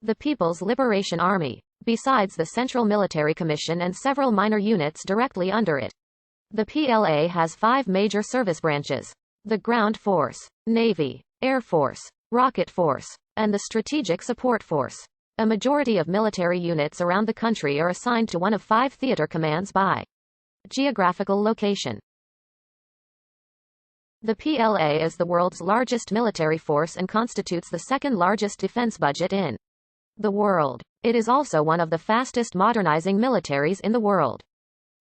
the People's Liberation Army, besides the Central Military Commission and several minor units directly under it. The PLA has 5 major service branches: the Ground Force, Navy, Air Force, Rocket Force, and the Strategic Support Force. A majority of military units around the country are assigned to one of 5 theater commands by geographical location. The PLA is the world's largest military force and constitutes the second largest defense budget in the world. It is also one of the fastest modernizing militaries in the world,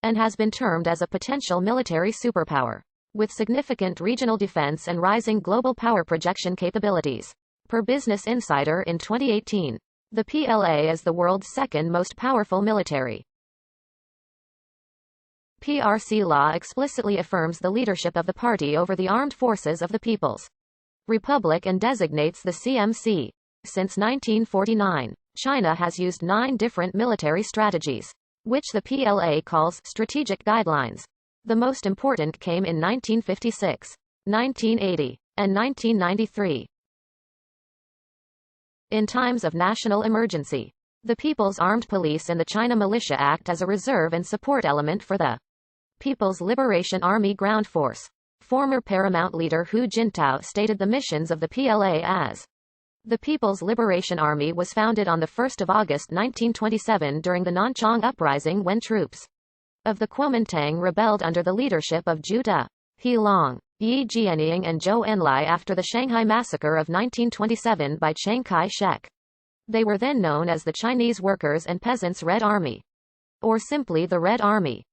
and has been termed as a potential military superpower, with significant regional defense and rising global power projection capabilities. Per Business Insider in 2018, the PLA is the world's second most powerful military. PRC law explicitly affirms the leadership of the party over the armed forces of the People's Republic and designates the CMC. Since 1949, China has used 9 different military strategies, which the PLA calls strategic guidelines. The most important came in 1956, 1980, and 1993. In times of national emergency, the People's Armed Police and the China Militia act as a reserve and support element for the People's Liberation Army Ground Force. Former Paramount leader Hu Jintao stated the missions of the PLA as: the People's Liberation Army was founded on 1 August 1927 during the Nanchang Uprising when troops of the Kuomintang rebelled under the leadership of Zhu De, He Long, Yi Jianying and Zhou Enlai after the Shanghai Massacre of 1927 by Chiang Kai-shek. They were then known as the Chinese Workers' and Peasants' Red Army, or simply the Red Army.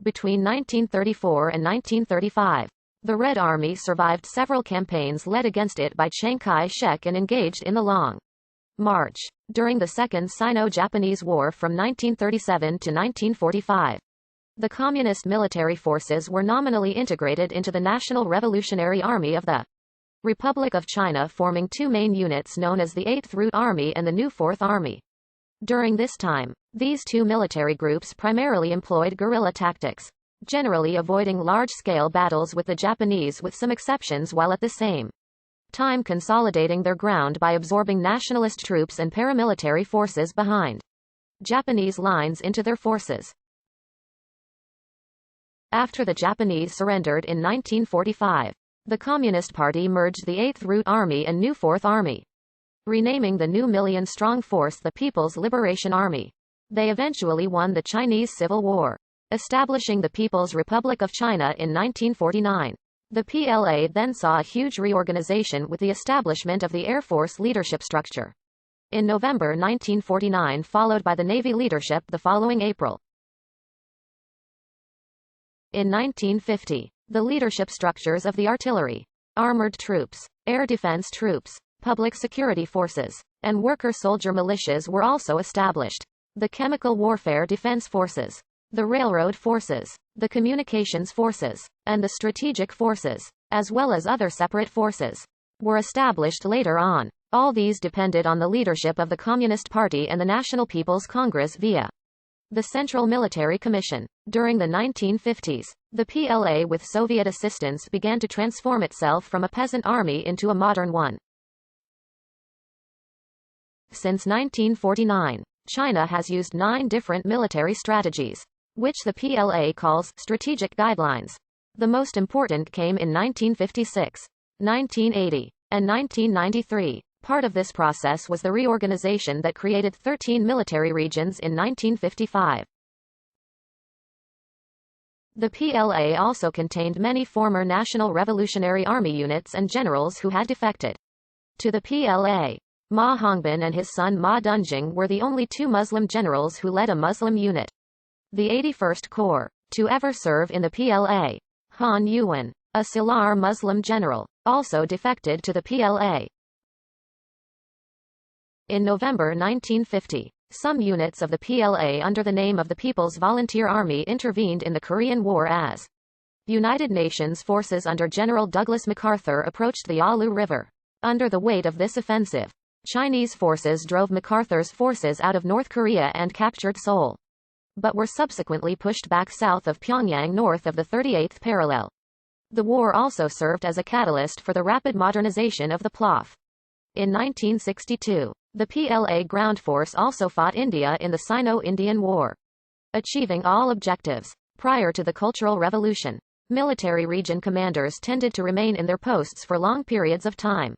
Between 1934 and 1935, the Red Army survived several campaigns led against it by Chiang Kai-shek and engaged in the Long March during the Second Sino-Japanese War from 1937 to 1945. The Communist military forces were nominally integrated into the National Revolutionary Army of the Republic of China, forming 2 main units known as the 8th Route Army and the New 4th Army. During this time, these 2 military groups primarily employed guerrilla tactics, generally avoiding large-scale battles with the Japanese with some exceptions, while at the same time consolidating their ground by absorbing nationalist troops and paramilitary forces behind Japanese lines into their forces. After the Japanese surrendered in 1945, the Communist Party merged the 8th Route Army and New 4th Army, renaming the new million-strong force the People's Liberation Army. They eventually won the Chinese Civil War, establishing the People's Republic of China in 1949. The PLA then saw a huge reorganization with the establishment of the Air Force leadership structure in November 1949, followed by the Navy leadership the following April. In 1950, the leadership structures of the artillery, armored troops, air defense troops, public security forces, and worker-soldier militias were also established. The chemical warfare defense forces, the railroad forces, the communications forces, and the strategic forces, as well as other separate forces, were established later on. All these depended on the leadership of the Communist Party and the National People's Congress via the Central Military Commission. During the 1950s, the PLA, with Soviet assistance, began to transform itself from a peasant army into a modern one. Since 1949, China has used 9 different military strategies, which the PLA calls strategic guidelines. The most important came in 1956, 1980, and 1993. Part of this process was the reorganization that created 13 military regions in 1955. The PLA also contained many former National Revolutionary Army units and generals who had defected to the PLA. Ma Hongbin and his son Ma Dunjing were the only 2 Muslim generals who led a Muslim unit. The 81st Corps to ever serve in the PLA. Han Yuan, a Salar Muslim general, also defected to the PLA. In November 1950, some units of the PLA under the name of the People's Volunteer Army intervened in the Korean War as United Nations forces under General Douglas MacArthur approached the Yalu River. Under the weight of this offensive, Chinese forces drove MacArthur's forces out of North Korea and captured Seoul, but were subsequently pushed back south of Pyongyang north of the 38th parallel. The war also served as a catalyst for the rapid modernization of the PLOF. In 1962, the PLA ground force also fought India in the Sino-Indian War, achieving all objectives. Prior to the Cultural Revolution, military region commanders tended to remain in their posts for long periods of time.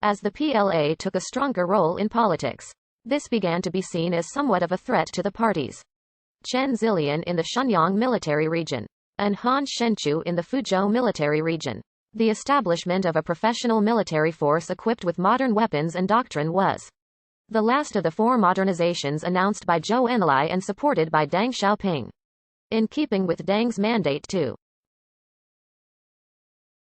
As the PLA took a stronger role in politics, this began to be seen as somewhat of a threat to the parties. Chen Zilian in the Shenyang military region, and Han Shenchu in the Fuzhou military region. The establishment of a professional military force equipped with modern weapons and doctrine was the last of the four modernizations announced by Zhou Enlai and supported by Deng Xiaoping. In keeping with Deng's mandate to